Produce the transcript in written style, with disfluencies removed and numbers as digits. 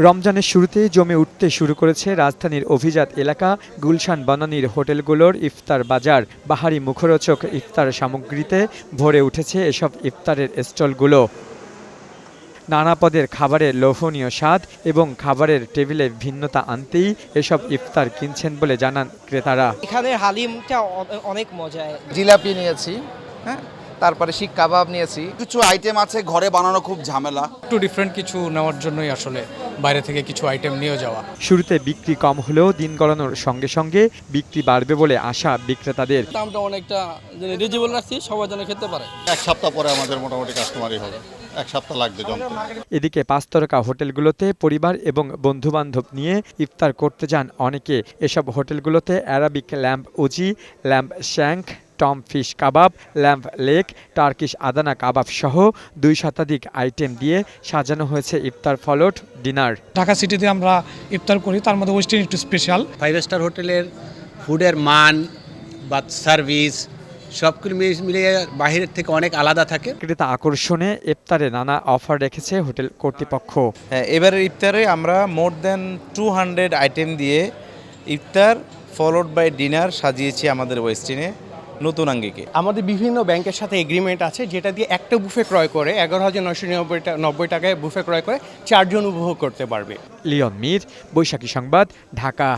রমজানের শুরুতেই জমে উঠতে শুরু করেছে রাজধানীর অভিজাত এলাকা গুলশান বনানীর হোটেলগুলোর ইফতার বাজার। বাহারি মুখরোচক ইফতার সামগ্রীতে ভরে উঠেছে এসব ইফতারের স্টলগুলো। নানা পদের খাবারের লোভনীয় স্বাদ এবং খাবারের টেবিলে ভিন্নতা আনতেই এসব ইফতার কিনছেন বলে জানান ক্রেতারা। এখানে হালিমটা অনেক মজা। জিলাপি নিয়েছি, হ্যাঁ, তারপরে শিক কাবাব নিয়েছি। কিছু আইটেম আছে ঘরে বানানো খুব ঝামেলা, একটু ডিফারেন্ট কিছু নেওয়ার জন্যই আসলে বাইরে থেকে কিছু আইটেম নিয়ে যাওয়া। শুরুতে বিক্রি কম হলেও দিন গড়ানোর সঙ্গে সঙ্গে বিক্রি বাড়বে বলে আশা বিক্রেতাদের। দামটা অনেকটা রিজনেবল রাখছি, সবাই যেন খেতে পারে। এক সপ্তাহ পরে আমাদের মোটামুটি কাস্টমারই হবে, এক সপ্তাহ লাগবে জমতে। এদিকে 5 তারকা হোটেলগুলোতে পরিবার এবং বন্ধুবান্ধব নিয়ে ইফতার করতে যান অনেকে। এসব হোটেলগুলোতে Arabic lamb ouzi, lamb shank, টম ফিশ কাবাব, ল্যাম্ব লেক, টার্কিশ আদানা কাবাব সহ 2 শতাধিক আইটেম দিয়ে সাজানো হয়েছে ইফতার ফলোট ডিনার। ঢাকা সিটিতে আমরা ইফতার করি, তার মধ্যে ওয়েস্টার্ন একটু স্পেশাল। 5 স্টার হোটেলের ফুডের মান বা সার্ভিস সবগুলো মিলিয়ে বাহিরের থেকে অনেক আলাদা থাকে। ক্রেতা আকর্ষণে ইফতারে নানা অফার রেখেছে হোটেল কর্তৃপক্ষ। হ্যাঁ, এবারের ইফতারে আমরা মোর দ্যান 200 আইটেম দিয়ে ইফতার ফলোড বাই ডিনার সাজিয়েছি আমাদের ওয়েস্টিনে নতুন আঙ্গিকে। আমাদের বিভিন্ন ব্যাংকের সাথে এগ্রিমেন্ট আছে, যেটা দিয়ে একটা বুফে ক্রয় করে 11,990 টাকায় বুফে ক্রয় করে 4 জন উপভোগ করতে পারবে। লিওন মীর, বৈশাখী সংবাদ, ঢাকা।